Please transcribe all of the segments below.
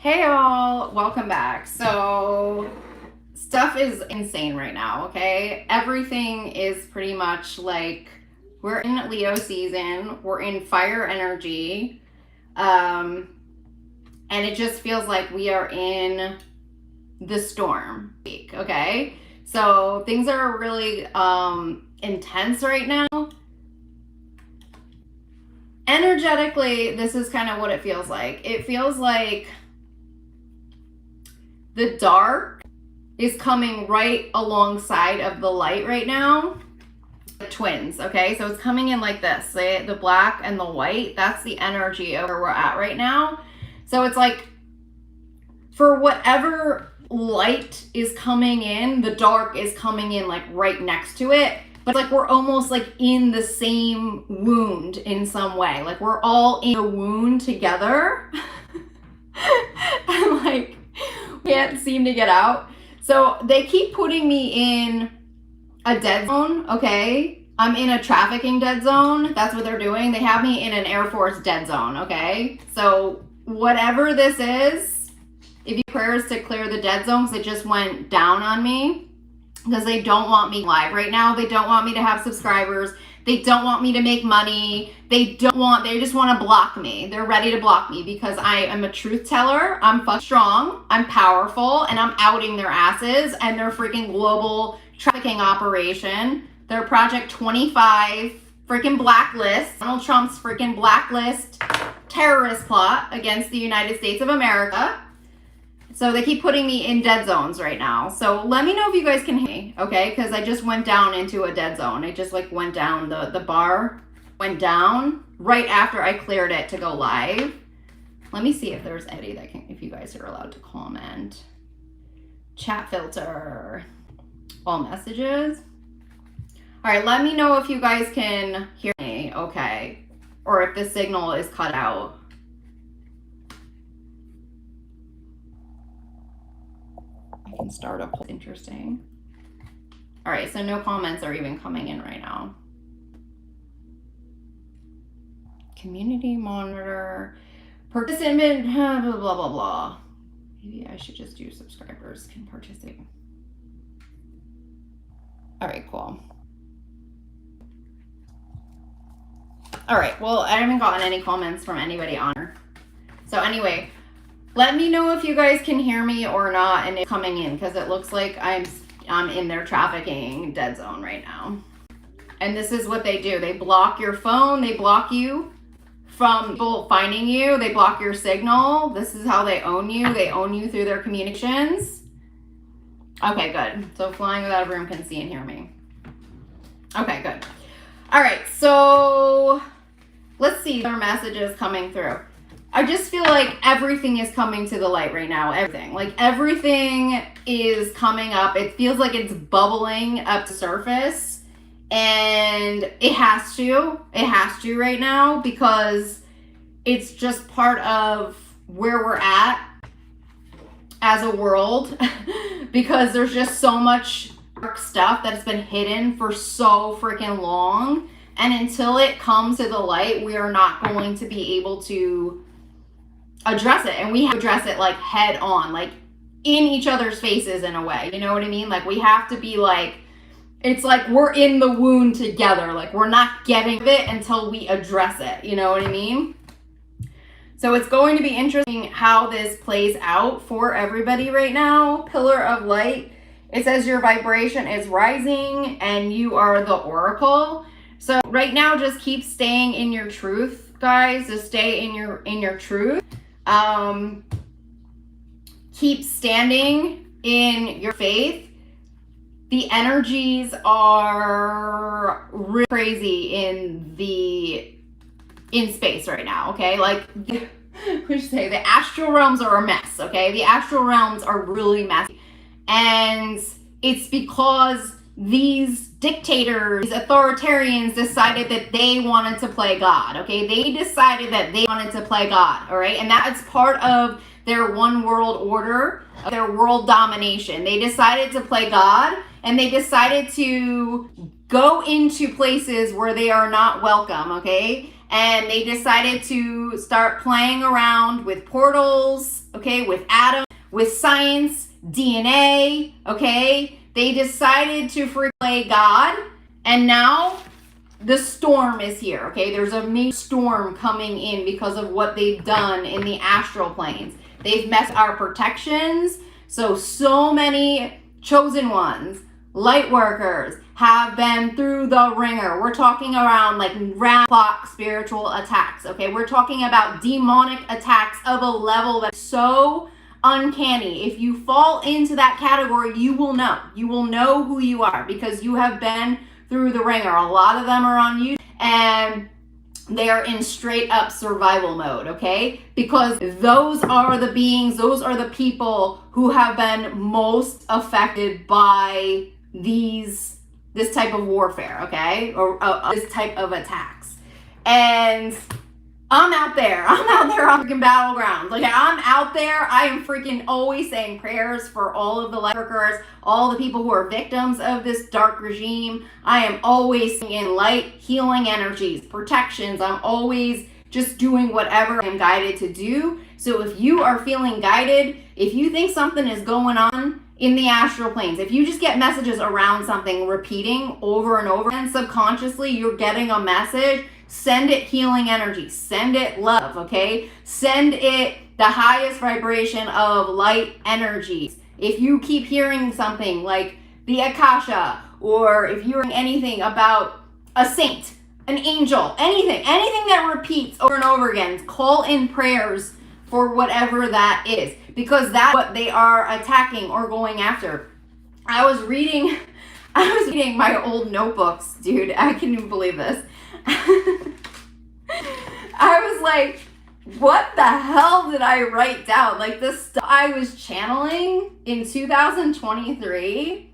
Hey all, welcome back. So stuff is insane right now, okay? Everything is pretty much like we're in Leo season, we're in fire energy, and it just feels like we are in the storm week, okay? So things are really intense right now. Energetically, this is kind of what it feels like. It feels like the dark is coming right alongside of the light right now. The twins, okay? So it's coming in like this, the black and the white. That's the energy of where we're at right now. So it's like for whatever light is coming in, the dark is coming in like right next to it. But like we're almost like in the same wound in some way. Like we're all in a wound together. And like can't seem to get out. So they keep putting me in a dead zone, okay? I'm in a trafficking dead zone. That's what they're doing. They have me in an Air Force dead zone, okay? So whatever this is, if you prayers to clear the dead zone, because it just went down on me, because they don't want me live right now. They don't want me to have subscribers. They don't want me to make money. They just want to block me. They're ready to block me because I am a truth teller. I'm fucking strong. I'm powerful, and I'm outing their asses and their freaking global trafficking operation. Their Project 25 freaking blacklist, Donald Trump's freaking blacklist terrorist plot against the United States of America. So they keep putting me in dead zones right now. So let me know if you guys can hear me, okay? Because I just went down into a dead zone. I just like went down, the bar went down right after I cleared it to go live. Let me see if there's any that can, if you guys are allowed to comment. Chat filter, all messages. All right, let me know if you guys can hear me, okay? Or if the signal is cut out. I can start a poll. Interesting. All right, so no comments are even coming in right now. Community monitor, participant, blah, blah, blah, blah. Maybe I should just do subscribers can participate. All right, cool. All right, well, I haven't gotten any comments from anybody on her. So anyway, let me know if you guys can hear me or not and it's coming in, because it looks like I'm in their trafficking dead zone right now. And this is what they do. They block your phone. They block you from people finding you. They block your signal. This is how they own you. They own you through their communications. Okay, good. So Flying Without a Broom can see and hear me. Okay, good. All right, so let's see their messages coming through. I just feel like everything is coming to the light right now. Everything is coming up. It feels like it's bubbling up to surface, and it has to right now, because it's just part of where we're at as a world because there's just so much dark stuff that's been hidden for so freaking long, and until it comes to the light, we are not going to be able to address it. And we have to address it like head on, like in each other's faces in a way, you know what I mean? Like we have to be like, it's like we're in the wound together. Like we're not getting it until we address it, you know what I mean? So it's going to be interesting how this plays out for everybody right now. Pillar of light, it says your vibration is rising and you are the oracle. So right now, just keep staying in your truth, guys. Just stay in your truth. Keep standing in your faith. The energies are really crazy in space right now, okay? Like, we should say the astral realms are a mess, okay? The astral realms are really messy. And it's because these dictators, these authoritarians decided that they wanted to play God, okay? They decided that they wanted to play God, all right? And that's part of their one world order, their world domination. They decided to play God, and they decided to go into places where they are not welcome, okay? and they decided to start playing around with portals, okay, with atoms, with science, DNA, okay? They decided to play God, and now the storm is here, okay? There's a major storm coming in because of what they've done in the astral planes. They've messed our protections. So many chosen ones, light workers, have been through the ringer. We're talking around like round clock spiritual attacks, okay? We're talking about demonic attacks of a level that's so uncanny. If you fall into that category, you will know. You will know who you are because you have been through the ringer. A lot of them are on YouTube, and they are in straight up survival mode, okay? Because those are the beings, those are the people who have been most affected by this type of warfare, okay? Or this type of attacks. And I'm out there on freaking battlegrounds. Like, I'm out there. I am freaking always saying prayers for all of the light workers, all the people who are victims of this dark regime. I am always in light, healing energies, protections. I'm always just doing whatever I'm guided to do. So if you are feeling guided, if you think something is going on in the astral planes, if you just get messages around something repeating over and over, and subconsciously you're getting a message, send it healing energy, send it love, okay? Send it the highest vibration of light energies. If you keep hearing something like the Akasha, or if you're hearing anything about a saint, an angel, anything that repeats over and over again, call in prayers for whatever that is, because that's what they are attacking or going after. I was reading my old notebooks, dude. I can't even believe this. I was like, what the hell did I write down? Like, the stuff I was channeling in 2023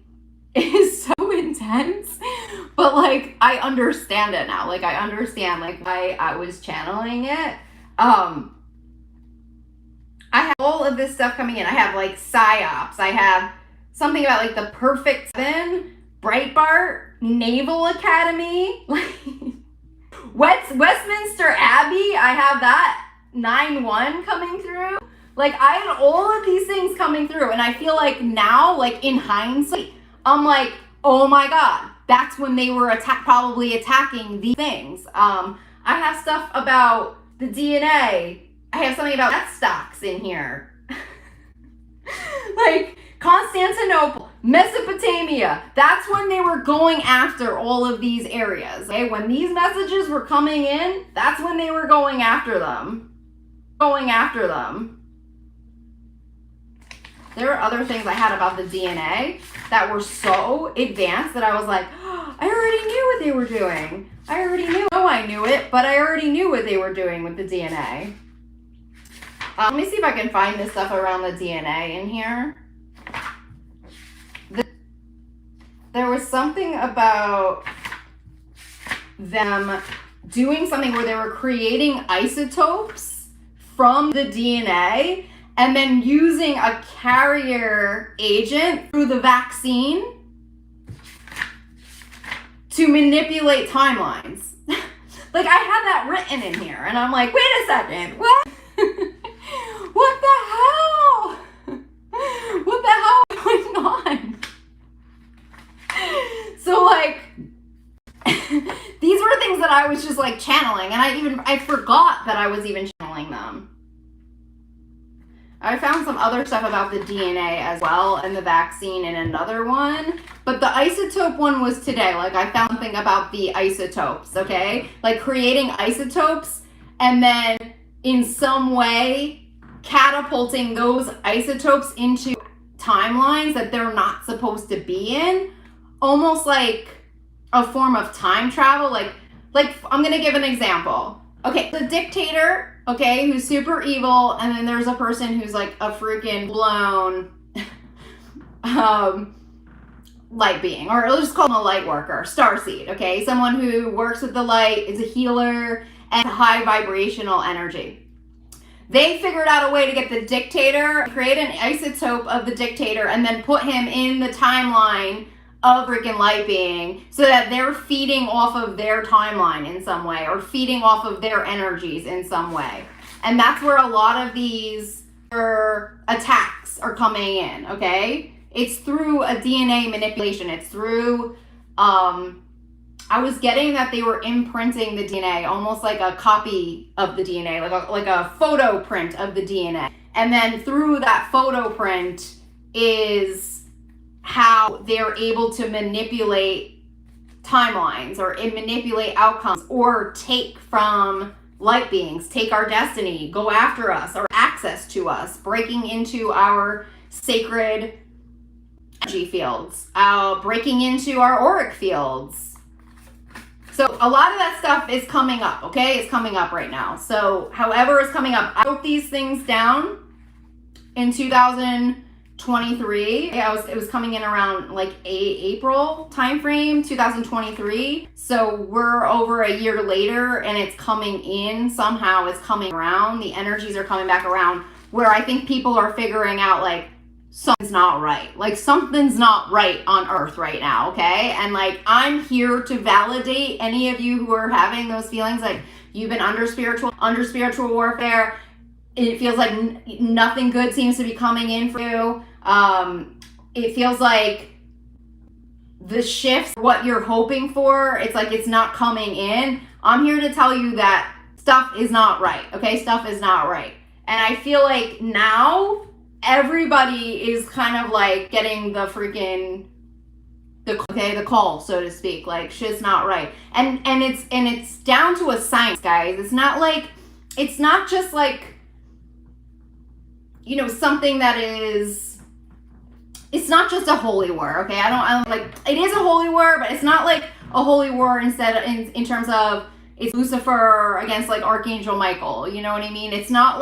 is so intense, but like, I understand it now. Like, I understand like why I was channeling it. I have all of this stuff coming in. I have like psyops. I have something about like the Perfect Seven, Breitbart, Naval Academy, like Westminster Abbey. I have that 9-1 coming through. Like, I had all of these things coming through, and I feel like now, like in hindsight, I'm like, oh my God, that's when they were probably attacking these things. I have stuff about the DNA. I have something about death stocks in here. Like Constantinople, Mesopotamia. That's when they were going after all of these areas. Okay, when these messages were coming in, that's when they were going after them. There are other things I had about the DNA that were so advanced that I was like, oh, I already knew what they were doing. I already knew. Oh, I knew it, but I already knew what they were doing with the DNA. Let me see if I can find this stuff around the DNA in here. There was something about them doing something where they were creating isotopes from the DNA and then using a carrier agent through the vaccine to manipulate timelines. Like, I had that written in here, and I'm like, wait a second, what? What the hell? What the hell is going on? So, like, these were things that I was just, like, channeling, and I forgot that I was even channeling them. I found some other stuff about the DNA as well, and the vaccine in another one, but the isotope one was today. Like, I found something about the isotopes, okay? Like, creating isotopes, and then in some way catapulting those isotopes into timelines that they're not supposed to be in, almost like a form of time travel. Like I'm gonna give an example. Okay, the dictator, okay, who's super evil, and then there's a person who's like a freaking blown light being, or let's just call him a light worker, starseed, okay? Someone who works with the light, is a healer, and high vibrational energy. They figured out a way to get the dictator, create an isotope of the dictator, and then put him in the timeline of freaking light being, so that they're feeding off of their timeline in some way, or feeding off of their energies in some way. And that's where a lot of these attacks are coming in, okay? It's through a DNA manipulation. It's through, I was getting that they were imprinting the DNA, almost like a copy of the DNA, like a photo print of the DNA. And then through that photo print is how they're able to manipulate timelines, or manipulate outcomes, or take from light beings, take our destiny, go after us, or access to us, breaking into our sacred energy fields, breaking into our auric fields. So a lot of that stuff is coming up, okay? It's coming up right now. So however is coming up, I wrote these things down in 2023. It was coming in around like April timeframe, 2023. So we're over a year later, and it's coming in somehow. It's coming around. The energies are coming back around, where I think people are figuring out like something's not right. Like something's not right on Earth right now, okay? And like I'm here to validate any of you who are having those feelings, like you've been under spiritual warfare. It feels like nothing good seems to be coming in for you. It feels like the shifts, what you're hoping for, it's like it's not coming in. I'm here to tell you that stuff is not right, okay? Stuff is not right. And I feel like now everybody is kind of like getting the freaking the call, so to speak. Like shit's not right. And it's down to a science, guys. It's not just like, you know, something that is, it's not just a holy war, okay? I don't like, it is a holy war, but it's not like a holy war in terms of it's Lucifer against like Archangel Michael, you know what I mean? It's not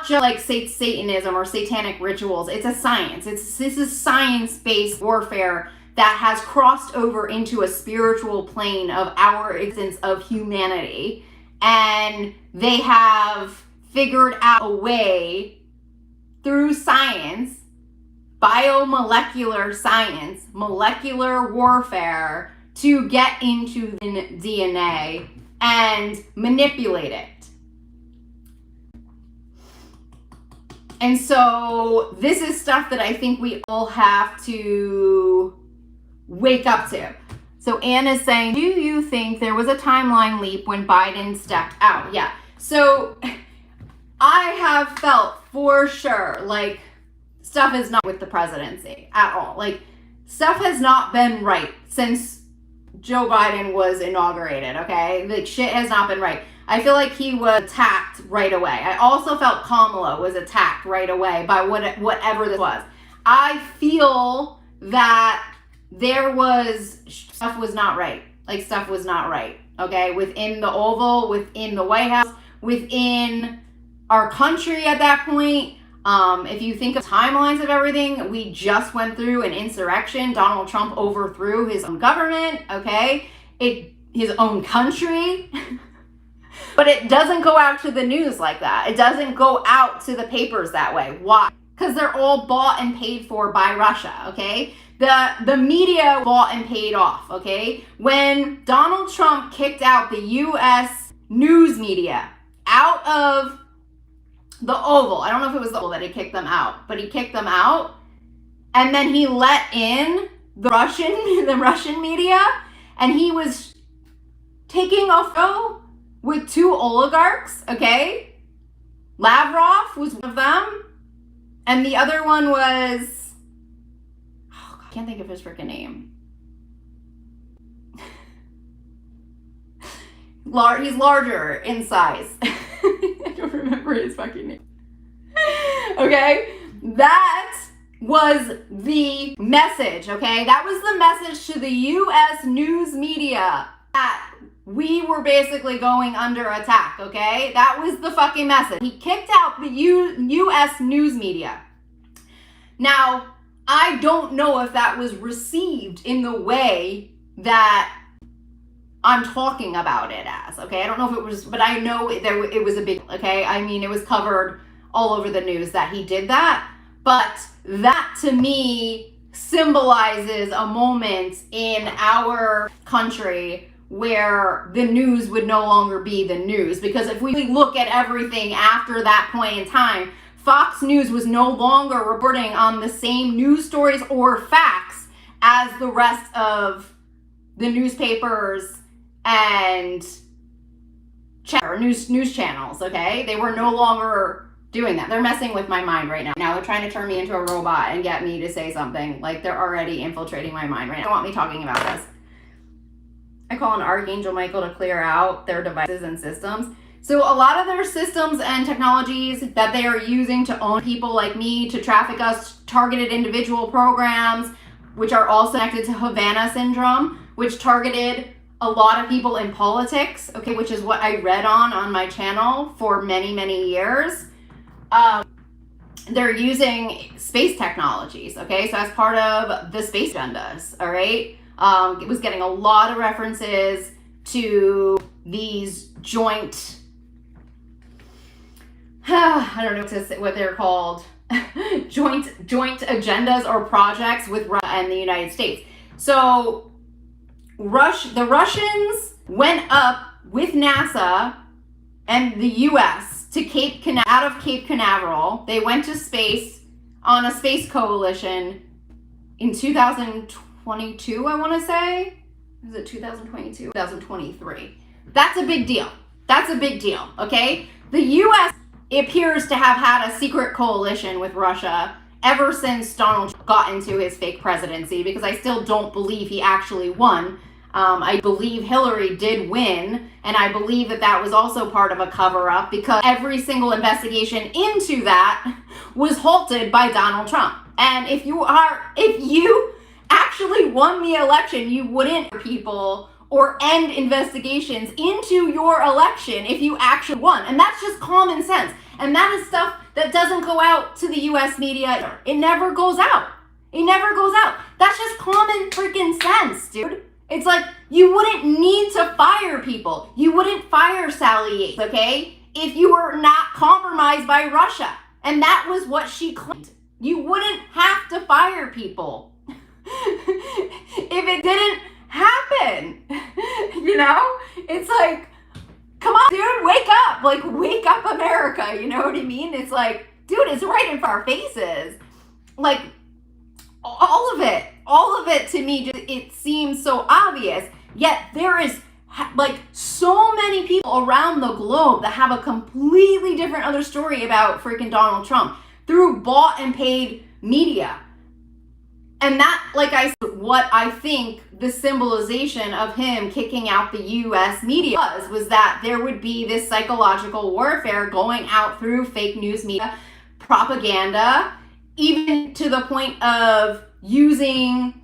just like Satanism or satanic rituals. It's a science. This is science-based warfare that has crossed over into a spiritual plane of our existence of humanity. And they have figured out a way through science, biomolecular science, molecular warfare, to get into the DNA and manipulate it. And so this is stuff that I think we all have to wake up to. So Anne is saying, do you think there was a timeline leap when Biden stepped out? Yeah. So I have felt for sure like stuff is not with the presidency at all. Like stuff has not been right since Joe Biden was inaugurated, okay? Like shit has not been right. I feel like he was attacked right away. I also felt Kamala was attacked right away by whatever this was. I feel that stuff was not right. Like stuff was not right, okay? Within the Oval, within the White House, within our country at that point. If you think of timelines of everything, we just went through an insurrection. Donald Trump overthrew his own government, okay? His own country. But it doesn't go out to the news like that. It doesn't go out to the papers that way. Why? Because they're all bought and paid for by Russia, okay? The media bought and paid off, okay? When Donald Trump kicked out the U.S. news media out of the Oval, I don't know if it was the Oval that he kicked them out, but he kicked them out, and then he let in the Russian media, and he was taking a photo with two oligarchs, okay? Lavrov was one of them, and the other one was, oh God, I can't think of his freaking name. He's larger in size. I don't remember his fucking name. Okay? That was the message, okay? That was the message to the U.S. news media that we were basically going under attack, okay? That was the fucking message. He kicked out the U.S. news media. Now, I don't know if that was received in the way that I'm talking about it as, okay? I don't know if it was, but I know it was a big, okay? I mean, it was covered all over the news that he did that. But that, to me, symbolizes a moment in our country where the news would no longer be the news. Because if we look at everything after that point in time, Fox News was no longer reporting on the same news stories or facts as the rest of the newspapers and news channels, okay? They were no longer doing that. They're messing with my mind right now. Now they're trying to turn me into a robot and get me to say something. Like, they're already infiltrating my mind right now. They don't want me talking about this. I call on Archangel Michael to clear out their devices and systems. So a lot of their systems and technologies that they are using to own people like me, to traffic us, targeted individual programs, which are also connected to Havana syndrome, which targeted a lot of people in politics, okay, which is what I read on my channel for many, many years. They're using space technologies, okay? So as part of the space agendas, all right? It was getting a lot of references to these joint, I don't know what they're called, joint agendas or projects with Russia and the United States. So the Russians went up with NASA and the US to out of Cape Canaveral. They went to space on a space coalition in 2022, I want to say. Is it 2022? 2023. That's a big deal. That's a big deal, okay? The US appears to have had a secret coalition with Russia ever since Donald Trump got into his fake presidency, because I still don't believe he actually won. I believe Hillary did win, and I believe that was also part of a cover-up, because every single investigation into that was halted by Donald Trump. And if you actually won the election, you wouldn't people or end investigations into your election if you actually won. And that's just common sense. And that is stuff that doesn't go out to the US media. It never goes out. It never goes out. That's just common freaking sense, dude. It's like, you wouldn't need to fire people. You wouldn't fire Sally Yates, okay? If you were not compromised by Russia. And that was what she claimed. You wouldn't have to fire people if it didn't happen. You know? It's like, come on, dude, wake up. Like, wake up, America. You know what I mean? It's like, dude, it's right in our faces. Like, all of it to me, just, it seems so obvious. Yet there is like so many people around the globe that have a completely different other story about freaking Donald Trump through bought and paid media. And that, like I said, what I think the symbolization of him kicking out the US media was that there would be this psychological warfare going out through fake news media, propaganda, even to the point of using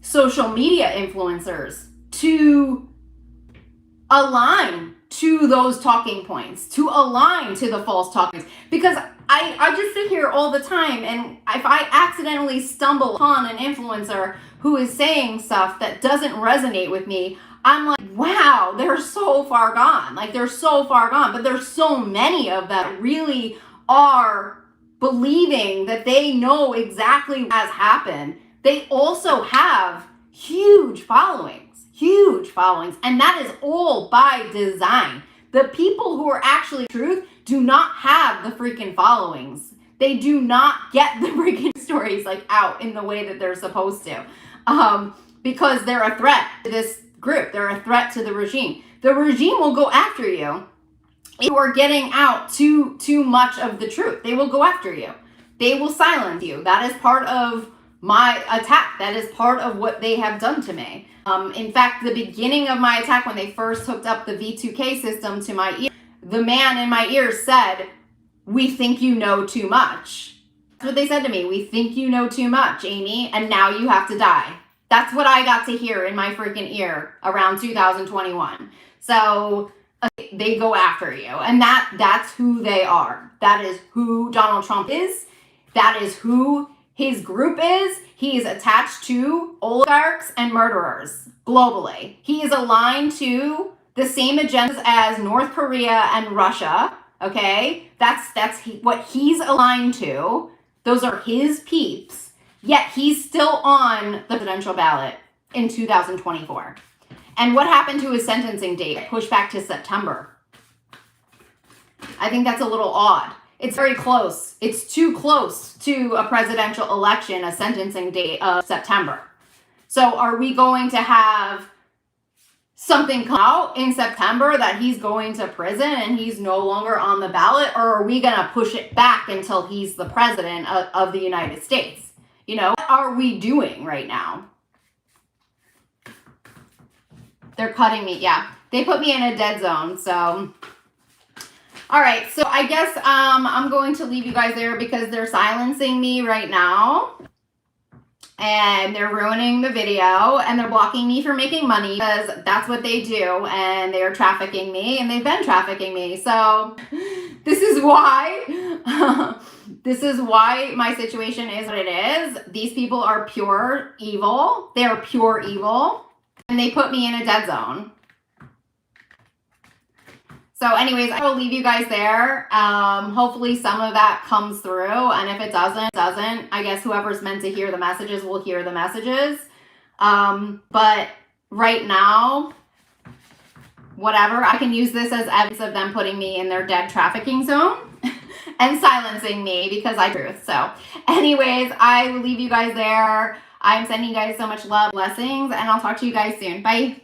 social media influencers to align to those talking points, to align to the false talking points. Because I just sit here all the time, and if I accidentally stumble upon an influencer who is saying stuff that doesn't resonate with me, I'm like, wow, they're so far gone. Like, they're so far gone. But there's so many of them really are believing that they know exactly what has happened. They also have huge followings, and that is all by design. The people who are actually truth do not have the freaking followings. They do not get the freaking stories like out in the way that they're supposed to, because they're a threat to this group. They're a threat to the regime. The regime will go after you if you are getting out too much of the truth. They will go after you. They will silence you. That is part of my attack. That is part of what they have done to me. In fact, the beginning of my attack, when they first hooked up the V2K system to my ear, the man in my ear said, "We think you know too much." That's what they said to me. "We think you know too much, Amy, and now you have to die." That's what I got to hear in my freaking ear around 2021. So they go after you, and that's who they are. That is who Donald Trump is. That is who his group is. He is attached to oligarchs and murderers globally. He is aligned to the same agendas as North Korea and Russia. Okay, that's what he's aligned to. Those are his peeps. Yet he's still on the presidential ballot in 2024. And what happened to his sentencing date? Pushed back to September. I think that's a little odd. It's very close. It's too close to a presidential election, a sentencing date of September. So are we going to have something come out in September that he's going to prison and he's no longer on the ballot? Or are we going to push it back until he's the president of the United States? You know, what are we doing right now? They're cutting me. Yeah, they put me in a dead zone. So, all right. So I guess I'm going to leave you guys there because they're silencing me right now. And they're ruining the video and they're blocking me from making money because that's what they do. And they're trafficking me and they've been trafficking me. So this is why, this is why my situation is what it is. These people are pure evil. They're pure evil and they put me in a dead zone. So anyways, I will leave you guys there. Hopefully some of that comes through. And if it doesn't, I guess whoever's meant to hear the messages will hear the messages. But right now, whatever, I can use this as evidence of them putting me in their dead trafficking zone and silencing me because I truth. So anyways, I will leave you guys there. I'm sending you guys so much love, blessings, and I'll talk to you guys soon. Bye.